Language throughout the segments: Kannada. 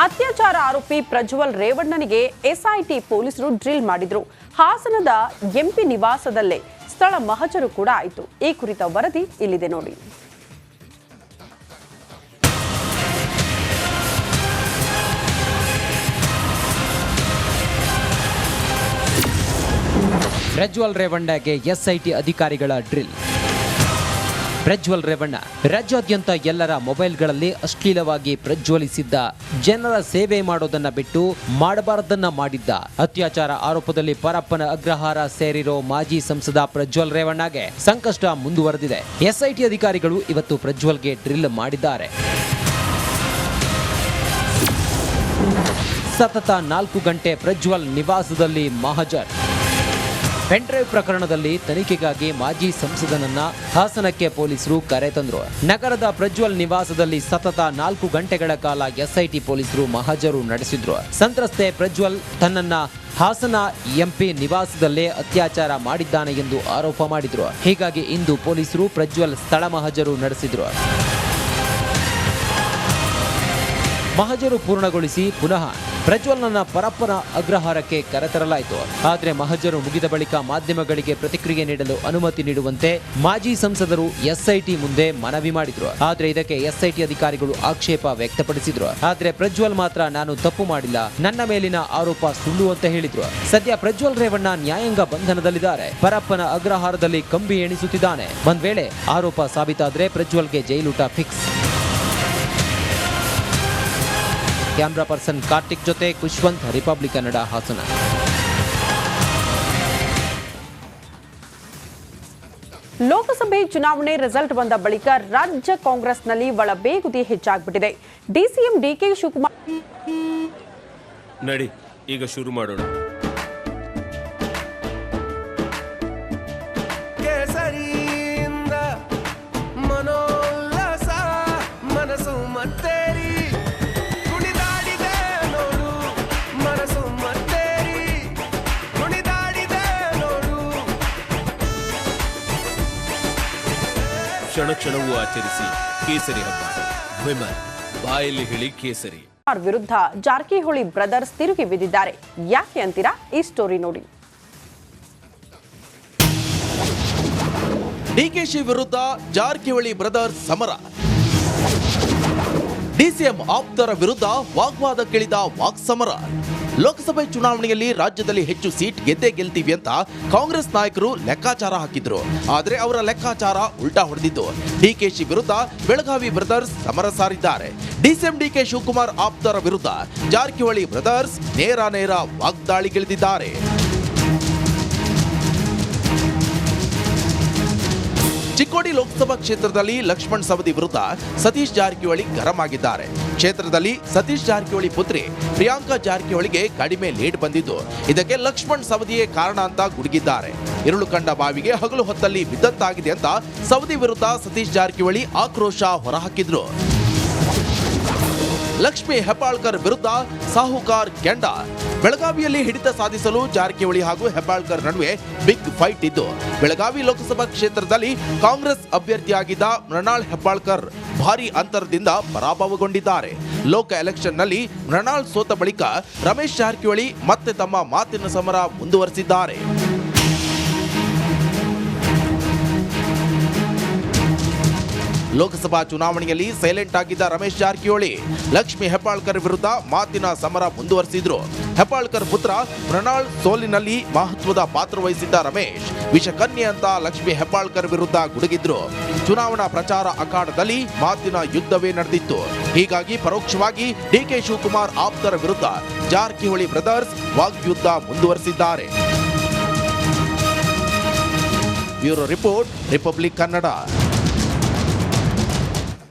ಅತ್ಯಾಚಾರ ಆರೋಪಿ ಪ್ರಜ್ವಲ್ ರೇವಣ್ಣನಿಗೆ ಎಸ್ಐಟಿ ಪೊಲೀಸರು ಡ್ರಿಲ್ ಮಾಡಿದ್ರು. ಹಾಸನದ ಎಂಪಿ ನಿವಾಸದಲ್ಲೇ ಸ್ಥಳ ಮಹಜರು ಕೂಡ ಆಯಿತು. ಈ ಕುರಿತ ವರದಿ ಇಲ್ಲಿದೆ ನೋಡಿ. ಪ್ರಜ್ವಲ್ ರೇವಣ್ಣಗೆ ಎಸ್ಐಟಿ ಅಧಿಕಾರಿಗಳ ಡ್ರಿಲ್. ಪ್ರಜ್ವಲ್ ರೇವಣ್ಣ ರಾಜ್ಯಾದ್ಯಂತ ಎಲ್ಲರ ಮೊಬೈಲ್ಗಳಲ್ಲಿ ಅಶ್ಲೀಲವಾಗಿ ಪ್ರಜ್ವಲಿಸಿದ್ದ, ಜನರ ಸೇವೆ ಮಾಡೋದನ್ನ ಬಿಟ್ಟು ಮಾಡಬಾರದನ್ನ ಮಾಡಿದ್ದ, ಅತ್ಯಾಚಾರ ಆರೋಪದಲ್ಲಿ ಪರಪ್ಪನ ಅಗ್ರಹಾರ ಸೇರಿರೋ ಮಾಜಿ ಸಂಸದ ಪ್ರಜ್ವಲ್ ರೇವಣ್ಣಗೆ ಸಂಕಷ್ಟ ಮುಂದುವರೆದಿದೆ. ಎಸ್ಐಟಿ ಅಧಿಕಾರಿಗಳು ಇವತ್ತು ಪ್ರಜ್ವಲ್ಗೆ ಡ್ರಿಲ್ ಮಾಡಿದ್ದಾರೆ. ಸತತ 4 ಗಂಟೆ ಪ್ರಜ್ವಲ್ ನಿವಾಸದಲ್ಲಿ ಮಹಜರ್. ಪೆನ್ಡ್ರೈವ್ ಪ್ರಕರಣದಲ್ಲಿ ತನಿಖೆಗಾಗಿ ಮಾಜಿ ಸಂಸದನನ್ನ ಹಾಸನಕ್ಕೆ ಪೊಲೀಸರು ಕರೆತಂದ್ರು. ನಗರದ ಪ್ರಜ್ವಲ್ ನಿವಾಸದಲ್ಲಿ ಸತತ 4 ಗಂಟೆಗಳ ಕಾಲ ಎಸ್ಐಟಿ ಪೊಲೀಸರು ಮಹಜರು ನಡೆಸಿದ್ರು. ಸಂತ್ರಸ್ತೆ ಪ್ರಜ್ವಲ್ ತನ್ನನ್ನ ಹಾಸನ ಎಂಪಿ ನಿವಾಸದಲ್ಲೇ ಅತ್ಯಾಚಾರ ಮಾಡಿದ್ದಾನೆ ಎಂದು ಆರೋಪ ಮಾಡಿದ್ರು. ಹೀಗಾಗಿ ಇಂದು ಪೊಲೀಸರು ಪ್ರಜ್ವಲ್ ಸ್ಥಳ ಮಹಜರು ನಡೆಸಿದ್ರು. ಮಹಜರು ಪೂರ್ಣಗೊಳಿಸಿ ಪುನಃ ಪ್ರಜ್ವಲ್ನನ್ನ ಪರಪ್ಪನ ಅಗ್ರಹಾರಕ್ಕೆ ಕರೆತರಲಾಯಿತು. ಆದರೆ ಮಹಜರು ಮುಗಿದ ಬಳಿಕ ಮಾಧ್ಯಮಗಳಿಗೆ ಪ್ರತಿಕ್ರಿಯೆ ನೀಡಲು ಅನುಮತಿ ನೀಡುವಂತೆ ಮಾಜಿ ಸಂಸದರು ಎಸ್ಐಟಿ ಮುಂದೆ ಮನವಿ ಮಾಡಿದ್ರು. ಆದರೆ ಇದಕ್ಕೆ ಎಸ್ಐಟಿ ಅಧಿಕಾರಿಗಳು ಆಕ್ಷೇಪ ವ್ಯಕ್ತಪಡಿಸಿದ್ರು. ಆದರೆ ಪ್ರಜ್ವಲ್ ಮಾತ್ರ ನಾನು ತಪ್ಪು ಮಾಡಿಲ್ಲ, ನನ್ನ ಮೇಲಿನ ಆರೋಪ ಸುಳ್ಳು ಅಂತ ಹೇಳಿದ್ರು. ಸದ್ಯ ಪ್ರಜ್ವಲ್ ರೇವಣ್ಣ ನ್ಯಾಯಾಂಗ ಬಂಧನದಲ್ಲಿದ್ದಾರೆ. ಪರಪ್ಪನ ಅಗ್ರಹಾರದಲ್ಲಿ ಕಂಬಿ ಎಣಿಸುತ್ತಿದ್ದಾನೆ. ಒಂದ್ ವೇಳೆ ಆರೋಪ ಸಾಬೀತಾದ್ರೆ ಪ್ರಜ್ವಲ್ಗೆ ಜೈಲೂಟ ಫಿಕ್ಸ್. ಕ್ಯಾಮ್ರಾ ಪರ್ಸನ್ ಕಾರ್ತಿಕ್ ಜೊತೆ ಖುಷ್ವಂತ್, ರಿಪಬ್ಲಿಕ್ ಕನ್ನಡ, ಹಾಸನ. ಲೋಕಸಭೆ ಚುನಾವಣೆ ರಿಸಲ್ಟ್ ಬಂದ ಬಳಿಕ ರಾಜ್ಯ ಕಾಂಗ್ರೆಸ್ನಲ್ಲಿ ಒಳಬೇಗುದಿ ಹೆಚ್ಚಾಗ್ಬಿಟ್ಟಿದೆ. ಡಿಸಿಎಂ ಡಿಕೆ ಶಿವಕುಮಾರ್ ನಡಿ ಈಗ ಶುರು ಮಾಡೋಣ. ಮನೋಲ್ಲಾಸ ಮನಸ್ಸು ಮತ್ತೇರಿ ಕುಣಿದಾಡಿದೆ ನೋಡು, ಮನಸ್ಸು ಮತ್ತೇರಿ ಕುಣಿದಾಡಿದೆ ನೋಡು. ಕ್ಷಣ ಕ್ಷಣವೂ ಆಚರಿಸಿ ಕೇಸರಿ ಹಬ್ಬ. ವಿಮಲ್ ಬಾಯಲ್ಲಿ ಹೇಳಿ ಕೇಸರಿ. ವಿರುದ್ಧ ಜಾರಕಿಹೊಳಿ ಬ್ರದರ್ಸ್ ತಿರುಗಿ ಬಿದ್ದಿದ್ದಾರೆ. ಯಾಕೆ ಅಂತೀರಾ? ಈ ಸ್ಟೋರಿ ನೋಡಿ. ಡಿಕೆಶಿ ವಿರುದ್ಧ ಜಾರಕಿಹೊಳಿ ಬ್ರದರ್ಸ್ ಸಮರ. ಡಿಸಿಎಂ ಆಪ್ತರ ವಿರುದ್ಧ ವಾಗ್ವಾದಕ್ಕಿಳಿದ ವಾಕ್ಸಮರ. ಲೋಕಸಭೆ ಚುನಾವಣೆಯಲ್ಲಿ ರಾಜ್ಯದಲ್ಲಿ ಹೆಚ್ಚು ಸೀಟ್ ಗೆದ್ದೇ ಗೆಲ್ತೀವಿ ಅಂತ ಕಾಂಗ್ರೆಸ್ ನಾಯಕರು ಲೆಕ್ಕಾಚಾರ ಹಾಕಿದ್ರು. ಆದರೆ ಅವರ ಲೆಕ್ಕಾಚಾರ ಉಲ್ಟಾ ಹೊಡೆದಿದ್ದು. ಡಿಕೆಶಿ ವಿರುದ್ಧ ಬೆಳಗಾವಿ ಬ್ರದರ್ಸ್ ಸಮರ ಸಾರಿದ್ದಾರೆ. ಡಿಸಿಎಂ ಡಿಕೆ ಶಿವಕುಮಾರ್ ಆಪ್ತರ ವಿರುದ್ಧ ಜಾರಕಿಹೊಳಿ ಬ್ರದರ್ಸ್ ನೇರ ವಾಗ್ದಾಳಿಗಿಳಿದಿದ್ದಾರೆ. ಚಿಕ್ಕೋಡಿ ಲೋಕಸಭಾ ಕ್ಷೇತ್ರದಲ್ಲಿ ಲಕ್ಷ್ಮಣ್ ಸವದಿ ವಿರುದ್ಧ ಸತೀಶ್ ಜಾರಕಿಹೊಳಿ ಗರಂ ಆಗಿದ್ದಾರೆ. ಕ್ಷೇತ್ರದಲ್ಲಿ ಸತೀಶ್ ಜಾರಕಿಹೊಳಿ ಪುತ್ರಿ ಪ್ರಿಯಾಂಕಾ ಜಾರಕಿಹೊಳಿಗೆ ಕಡಿಮೆ ಲೀಡ್ ಬಂದಿದ್ದು, ಇದಕ್ಕೆ ಲಕ್ಷ್ಮಣ್ ಸವದಿಯೇ ಕಾರಣ ಅಂತ ಗುಡುಗಿದ್ದಾರೆ. ഇരുಳು ಕಂಡ ಬಾವಿಗೆ ಹಗಲು ಹೊತ್ತಲ್ಲಿ ಬಿದ್ದಂತಾಗಿದೆ ಅಂತ ಸವದಿ ವಿರುದ್ಧ ಸತೀಶ್ ಜಾರಕಿಹೊಳಿ ಆಕ್ರೋಶ ಹೊರಹಾಕಿದ್ರು. ಲಕ್ಷ್ಮಿ ಹೆಬ್ಬಾಳ್ಕರ್ ವಿರುದ್ಧ ಸಾಹುಕಾರ್ ಕೆಂಡ. ಬೆಳಗಾವಿಯಲ್ಲಿ ಹಿಡಿತ ಸಾಧಿಸಲು ಜಾರಕಿಹೊಳಿ ಹಾಗೂ ಹೆಬ್ಬಾಳ್ಕರ್ ನಡುವೆ ಬಿಗ್ ಫೈಟ್ ಇದ್ದು, ಬೆಳಗಾವಿ ಲೋಕಸಭಾ ಕ್ಷೇತ್ರದಲ್ಲಿ ಕಾಂಗ್ರೆಸ್ ಅಭ್ಯರ್ಥಿಯಾಗಿದ್ದ ಮೃಣಾಲ್ ಹೆಬ್ಬಾಳ್ಕರ್ ಭಾರಿ ಅಂತರದಿಂದ ಪರಾಭವಗೊಂಡಿದ್ದಾರೆ. ಲೋಕ ಎಲೆಕ್ಷನ್ನಲ್ಲಿ ಮೃಣಾಲ್ ಸೋತ ಬಳಿಕ ರಮೇಶ್ ಜಾರಕಿಹೊಳಿ ಮತ್ತೆ ತಮ್ಮ ಮಾತಿನ ಸಮರ ಮುಂದುವರೆಸಿದ್ದಾರೆ. ಲೋಕಸಭಾ ಚುನಾವಣೆಯಲ್ಲಿ ಸೈಲೆಂಟ್ ಆಗಿದ್ದ ರಮೇಶ್ ಜಾರಕಿಹೊಳಿ ಲಕ್ಷ್ಮಿ ಹೆಬ್ಬಾಳ್ಕರ್ ವಿರುದ್ಧ ಮಾತಿನ ಸಮರ ಮುಂದುವರೆಸಿದ್ರು. ಹೆಬ್ಬಾಳ್ಕರ್ ಪುತ್ರ ಮೃಣಾಲ್ ಸೋಲಿನಲ್ಲಿ ಮಹತ್ವದ ಪಾತ್ರ ವಹಿಸಿದ್ದ ರಮೇಶ್ ವಿಷಕನ್ಯೆ ಅಂತ ಲಕ್ಷ್ಮಿ ಹೆಬ್ಬಾಳ್ಕರ್ ವಿರುದ್ಧ ಗುಡುಗಿದ್ರು. ಚುನಾವಣಾ ಪ್ರಚಾರ ಅಖಾಡದಲ್ಲಿ ಮಾತಿನ ಯುದ್ಧವೇ ನಡೆದಿತ್ತು. ಹೀಗಾಗಿ ಪರೋಕ್ಷವಾಗಿ ಡಿಕೆ ಶಿವಕುಮಾರ್ ಆಪ್ತರ ವಿರುದ್ಧ ಜಾರಕಿಹೊಳಿ ಬ್ರದರ್ಸ್ ವಾಗ್ಯುದ್ಧ ಮುಂದುವರೆಸಿದ್ದಾರೆ. Bureau report, Republic Kannada.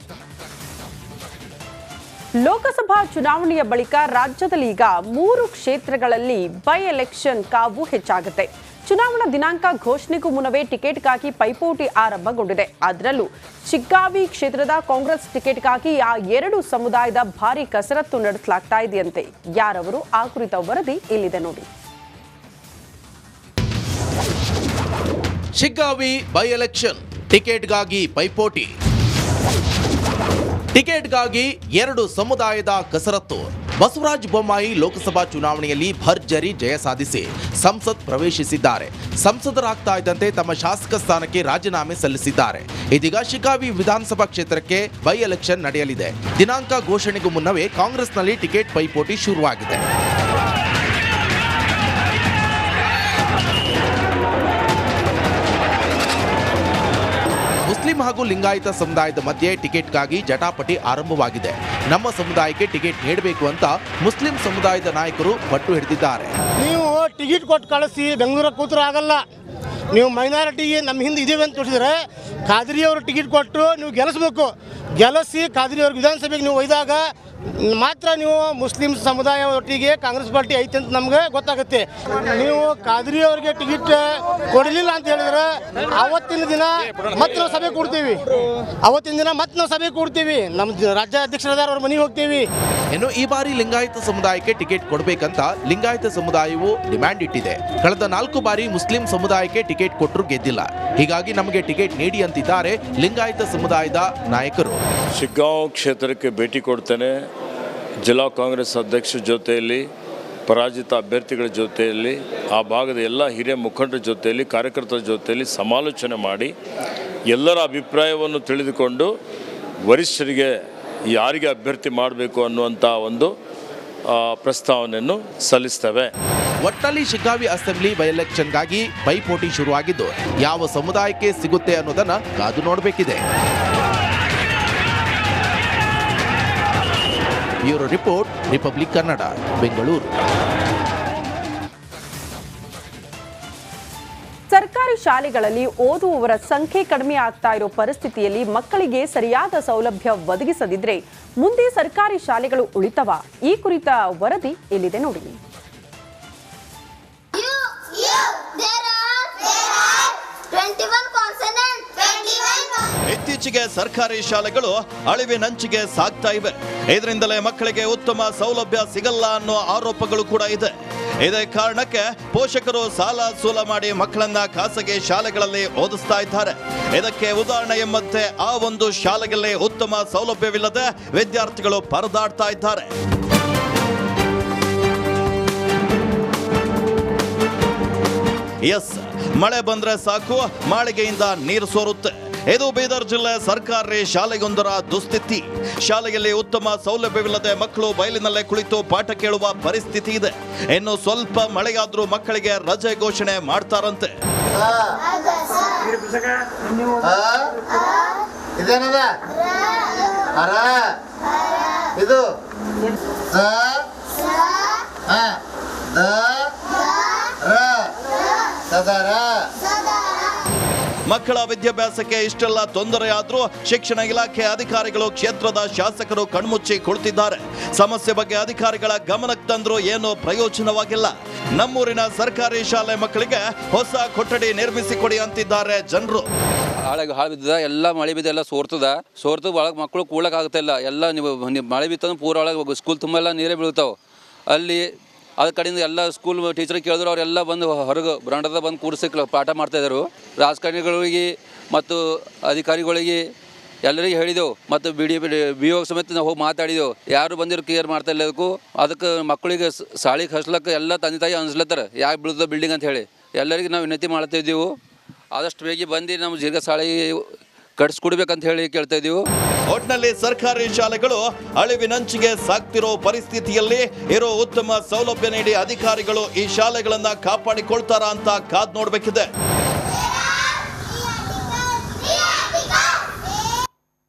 Lok Sabha ಚುನಾವಣೆಯ ಬಳಿಕ ರಾಜ್ಯದಲ್ಲಿ ಈಗ 3 ಕ್ಷೇತ್ರಗಳಲ್ಲಿ ಬೈ ಎಲೆಕ್ಷನ್ ಕಾವು ಹೆಚ್ಚಾಗುತ್ತೆ. ಚುನಾವಣಾ ದಿನಾಂಕ ಘೋಷಣೆಗೂ ಮುನ್ನವೇ ಟಿಕೆಟ್ಗಾಗಿ ಪೈಪೋಟಿ ಆರಂಭಗೊಂಡಿದೆ. ಅದರಲ್ಲೂ ಶಿಗ್ಗಾವಿ ಕ್ಷೇತ್ರದ ಕಾಂಗ್ರೆಸ್ ಟಿಕೆಟ್ಗಾಗಿ ಆ 2 ಸಮುದಾಯದ ಭಾರಿ ಕಸರತ್ತು ನಡೆಸಲಾಗ್ತಾ ಇದೆಯಂತೆ. ಯಾರವರು? ಆ ಕುರಿತ ವರದಿ ಇಲ್ಲಿದೆ ನೋಡಿ. ಶಿಗ್ಗಾವಿ ಬೈ ಎಲೆಕ್ಷನ್, ಟಿಕೆಟ್ಗಾಗಿ ಪೈಪೋಟಿ. ಟಿಕೆಟ್ಗಾಗಿ 2 ಸಮುದಾಯದ ಕಸರತ್ತು. ಬಸವರಾಜ ಬೊಮ್ಮಾಯಿ ಲೋಕಸಭಾ ಚುನಾವಣೆಯಲ್ಲಿ ಭರ್ಜರಿ ಜಯ ಸಾಧಿಸಿ ಸಂಸತ್ ಪ್ರವೇಶಿಸಿದ್ದಾರೆ. ಸಂಸದರಾಗ್ತಾ ಇದ್ದಂತೆ ತಮ್ಮ ಶಾಸಕ ಸ್ಥಾನಕ್ಕೆ ರಾಜೀನಾಮೆ ಸಲ್ಲಿಸಿದ್ದಾರೆ. ಇದೀಗ ಶಿಗ್ಗಾವಿ ವಿಧಾನಸಭಾ ಕ್ಷೇತ್ರಕ್ಕೆ ಬೈ ಎಲೆಕ್ಷನ್ ನಡೆಯಲಿದೆ. ದಿನಾಂಕ ಘೋಷಣೆಗೂ ಮುನ್ನವೇ ಕಾಂಗ್ರೆಸ್ನಲ್ಲಿ ಟಿಕೆಟ್ ಪೈಪೋಟಿ ಶುರುವಾಗಿದೆ. ಮುಸ್ಲಿಂ ಹಾಗೂ ಲಿಂಗಾಯತ ಸಮುದಾಯದ ಮಧ್ಯೆ ಟಿಕೆಟ್ಗಾಗಿ ಜಟಾಪಟಿ ಆರಂಭವಾಗಿದೆ. ನಮ್ಮ ಸಮುದಾಯಕ್ಕೆ ಟಿಕೆಟ್ ನೀಡಬೇಕು ಅಂತ ಮುಸ್ಲಿಂ ಸಮುದಾಯದ ನಾಯಕರು ಪಟ್ಟು ಹಿಡಿದಿದ್ದಾರೆ. ನೀವು ಟಿಕೆಟ್ ಕೊಟ್ಟು ಕಳಿಸಿ ಬೆಂಗಳೂರಿಗೆ ಕೂತ್ರು ಆಗಲ್ಲ. ನೀವು ಮೈನಾರಿಟಿಗೆ ನಮ್ಮ ಹಿಂದೆ ಇದ್ದೀವಿ ಅಂತ ತೋರಿಸಿದ್ರೆ ಖಾದ್ರಿ ಅವರು ಟಿಕೆಟ್ ಕೊಟ್ಟು ನೀವು ಗೆಲ್ಲಿಸ್ಬೇಕು. ಗೆಲ್ಲಿಸಿ ಖಾದ್ರಿ ಅವ್ರಿಗೆ ವಿಧಾನಸಭೆಗೆ ನೀವು ಒಯ್ದಾಗ ಮಾತ್ರ ನೀವು ಮುಸ್ಲಿಂ ಸಮುದಾಯ ಒಟ್ಟಿಗೆ ಕಾಂಗ್ರೆಸ್ ಪಾರ್ಟಿ ಐತೆ ಅಂತ ನಮ್ಗೆ ಗೊತ್ತಾಗುತ್ತೆ. ನೀವು ಖಾದ್ರಿ ಅವ್ರಿಗೆ ಟಿಕೆಟ್ ಕೊಡಲಿಲ್ಲ ಅಂತ ಹೇಳಿದ್ರೆ ಅವತ್ತಿನ ದಿನ ಮತ್ತೆ ನಾವು ಸಭೆ ಕೂಡ್ತೀವಿ. ನಮ್ಮ ರಾಜ್ಯ ಅಧ್ಯಕ್ಷರಾದ ಅವ್ರ ಮನೆಗೆ ಹೋಗ್ತೀವಿ. ಇನ್ನು ಈ ಬಾರಿ ಲಿಂಗಾಯತ ಸಮುದಾಯಕ್ಕೆ ಟಿಕೆಟ್ ಕೊಡಬೇಕಂತ ಲಿಂಗಾಯತ ಸಮುದಾಯವು ಡಿಮ್ಯಾಂಡ್ ಇಟ್ಟಿದೆ. ಕಳೆದ 4 ಬಾರಿ ಮುಸ್ಲಿಂ ಸಮುದಾಯಕ್ಕೆ ಟಿಕೆಟ್ ಕೊಟ್ಟರು ಗೆದ್ದಿಲ್ಲ. ಹೀಗಾಗಿ ನಮಗೆ ಟಿಕೆಟ್ ನೀಡಿ ಅಂತಿದ್ದಾರೆ ಲಿಂಗಾಯತ ಸಮುದಾಯದ ನಾಯಕರು. ಶಿಗ್ಗಾಂವ್ ಕ್ಷೇತ್ರಕ್ಕೆ ಭೇಟಿ ಕೊಡ್ತೇನೆ. ಜಿಲ್ಲಾ ಕಾಂಗ್ರೆಸ್ ಅಧ್ಯಕ್ಷರ ಜೊತೆಯಲ್ಲಿ, ಪರಾಜಿತ ಅಭ್ಯರ್ಥಿಗಳ ಜೊತೆಯಲ್ಲಿ, ಆ ಭಾಗದ ಎಲ್ಲ ಹಿರಿಯ ಮುಖಂಡರ ಜೊತೆಯಲ್ಲಿ, ಕಾರ್ಯಕರ್ತರ ಜೊತೆಯಲ್ಲಿ ಸಮಾಲೋಚನೆ ಮಾಡಿ ಎಲ್ಲರ ಅಭಿಪ್ರಾಯವನ್ನು ತಿಳಿದುಕೊಂಡು ವರಿಷ್ಠರಿಗೆ ಯಾರಿಗೆ ಅಭ್ಯರ್ಥಿ ಮಾಡಬೇಕು ಅನ್ನುವಂಥ ಒಂದು ಪ್ರಸ್ತಾವನೆಯನ್ನು ಸಲ್ಲಿಸ್ತೇವೆ. ಒಟ್ಟಲ್ಲಿ ಶಿಗ್ಗಾವಿ ಅಸೆಂಬ್ಲಿ ಬೈ ಎಲೆಕ್ಷನ್ಗಾಗಿ ಪೈಪೋಟಿ ಶುರುವಾಗಿದ್ದು ಯಾವ ಸಮುದಾಯಕ್ಕೆ ಸಿಗುತ್ತೆ ಅನ್ನೋದನ್ನ ಕಾದು ನೋಡಬೇಕಿದೆ. Bureau report, Republic Kannada, Bengaluru. ಸರ್ಕಾರಿ ಶಾಲೆಗಳಲ್ಲಿ ಓದುವವರ ಸಂಖ್ಯೆ ಕಡಿಮೆ ಆಗ್ತಾ ಇರೋ ಪರಿಸ್ಥಿತಿಯಲ್ಲಿ ಮಕ್ಕಳಿಗೆ ಸರಿಯಾದ ಸೌಲಭ್ಯ ಒದಗಿಸದಿದ್ರೆ ಮುಂದೆ ಸರ್ಕಾರಿ ಶಾಲೆಗಳು ಉಳಿತವ? ಈ ಕುರಿತ ವರದಿ ಇಲ್ಲಿದೆ ನೋಡಿ. ಇತ್ತೀಚೆಗೆ ಸರ್ಕಾರಿ ಶಾಲೆಗಳು ಅಳಿವಿನಂಚಿಗೆ ಸಾಗ್ತಾ ಇವೆ. ಇದರಿಂದಲೇ ಮಕ್ಕಳಿಗೆ ಉತ್ತಮ ಸೌಲಭ್ಯ ಸಿಗಲ್ಲ ಅನ್ನೋ ಆರೋಪಗಳು ಕೂಡ ಇದೆ. ಇದೇ ಕಾರಣಕ್ಕೆ ಪೋಷಕರು ಸಾಲ ಸೂಲ ಮಾಡಿ ಮಕ್ಕಳನ್ನ ಖಾಸಗಿ ಶಾಲೆಗಳಲ್ಲಿ ಓದಿಸ್ತಾ ಇದ್ದಾರೆ. ಇದಕ್ಕೆ ಉದಾಹರಣೆ ಎಂಬಂತೆ ಆ ಒಂದು ಶಾಲೆಗಳಲ್ಲಿ ಉತ್ತಮ ಸೌಲಭ್ಯವಿಲ್ಲದೆ ವಿದ್ಯಾರ್ಥಿಗಳು ಪರದಾಡ್ತಾ ಇದ್ದಾರೆ. ಮಳೆ ಬಂದ್ರೆ ಸಾಕು, ಮಾಳಿಗೆಯಿಂದ ನೀರು ಸೋರುತ್ತೆ. ಇದು ಬೀದರ್ ಜಿಲ್ಲೆ ಸರ್ಕಾರಿ ಶಾಲೆಯೊಂದರ ದುಸ್ಥಿತಿ. ಶಾಲೆಯಲ್ಲಿ ಉತ್ತಮ ಸೌಲಭ್ಯವಿಲ್ಲದೆ ಮಕ್ಕಳು ಬಯಲಿನಲ್ಲೇ ಕುಳಿತು ಪಾಠ ಕೇಳುವ ಪರಿಸ್ಥಿತಿ ಇದೆ. ಇನ್ನು ಸ್ವಲ್ಪ ಮಳೆಯಾದ್ರೂ ಮಕ್ಕಳಿಗೆ ರಜೆ ಘೋಷಣೆ ಮಾಡ್ತಾರಂತೆ. ಮಕ್ಕಳ ವಿದ್ಯಾಭ್ಯಾಸಕ್ಕೆ ಇಷ್ಟೆಲ್ಲ ತೊಂದರೆ ಆದ್ರೂ ಶಿಕ್ಷಣ ಇಲಾಖೆ ಅಧಿಕಾರಿಗಳು, ಕ್ಷೇತ್ರದ ಶಾಸಕರು ಕಣ್ಮುಚ್ಚಿ ಕುಳಿತಿದ್ದಾರೆ. ಸಮಸ್ಯೆ ಬಗ್ಗೆ ಅಧಿಕಾರಿಗಳ ಗಮನಕ್ಕೆ ತಂದ್ರೂ ಏನೂ ಪ್ರಯೋಜನವಾಗಿಲ್ಲ. ನಮ್ಮೂರಿನ ಸರ್ಕಾರಿ ಶಾಲೆ ಮಕ್ಕಳಿಗೆ ಹೊಸ ಕೊಠಡಿ ನಿರ್ಮಿಸಿಕೊಡಿ ಅಂತಿದ್ದಾರೆ ಜನರು. ಹಾಳು ಬಿದ್ದದ, ಎಲ್ಲ ಮಳೆ ಬಿದ್ದ ಎಲ್ಲ ಸೋರ್ತು ಒಳಗೆ ಮಕ್ಕಳು ಕೂಡಕ್ಕೆ ಆಗ್ತಾ ಇಲ್ಲ. ಎಲ್ಲ ನೀವು ಮಳೆ ಬಿತ್ತಂದ್ರೆ ಪೂರ ಒಳಗೆ ಸ್ಕೂಲ್ ತುಂಬ ಎಲ್ಲ ನೀರೇ ಬೀಳ್ತಾವೆ. ಅಲ್ಲಿ ಅದ ಕಡೆಯಿಂದ ಎಲ್ಲ ಸ್ಕೂಲ್ ಟೀಚರ್ಗೆ ಕೇಳಿದ್ರು ಅವರೆಲ್ಲ ಬಂದು ಹೊರಗೆ ಬ್ರಾಂಡದ ಬಂದು ಕೂಡಿಸಿ ಪಾಠ ಮಾಡ್ತಾಯಿದ್ರು. ರಾಜಕಾರಣಿಗಳಿಗೆ ಮತ್ತು ಅಧಿಕಾರಿಗಳಿಗೆ ಎಲ್ಲರಿಗೆ ಹೇಳಿದೆವು. ಮತ್ತು ಬಿ ಒ ಸಮೇತ ನಾವು ಹೋಗಿ ಮಾತಾಡಿದೆವು. ಯಾರು ಬಂದಿರೋ ಕೇರ್ ಮಾಡ್ತಾ ಇಲ್ಲ. ಅದಕ್ಕೆ ಮಕ್ಕಳಿಗೆ ಶಾಲೆಗೆ ಹಚ್ಲಕ್ಕೆ ಎಲ್ಲ ತಂದೆ ತಾಯಿ ಅನ್ಸ್ಲತ್ತಾರೆ ಯಾಕೆ ಬೀಳ್ತದೆ ಬಿಲ್ಡಿಂಗ್ ಅಂತ ಹೇಳಿ. ಎಲ್ಲರಿಗೆ ನಾವು ವಿನಂತಿ ಮಾಡ್ತಾ ಇದ್ದೀವಿ, ಆದಷ್ಟು ಬೇಗ ಬಂದು ನಮ್ಮ ಜೀರ್ಘ ಶಾಲೆಗೆ ಕಟ್ಸ್ಕೊಡ್ಬೇಕಂತ ಹೇಳಿ ಕೇಳ್ತಾ ಇದ್ದೀವಿ. ಒಟ್ನಲ್ಲಿ ಸರ್ಕಾರಿ ಶಾಲೆಗಳು ಅಳಿವಿನಂಚಿಗೆ ಸಾಗ್ತಿರೋ ಪರಿಸ್ಥಿತಿಯಲ್ಲಿ ಇರೋ ಉತ್ತಮ ಸೌಲಭ್ಯ ನೀಡಿ ಅಧಿಕಾರಿಗಳು ಈ ಶಾಲೆಗಳನ್ನ ಕಾಪಾಡಿಕೊಳ್ತಾರಾ ಅಂತ ಕಾದ್ ನೋಡ್ಬೇಕಿದೆ.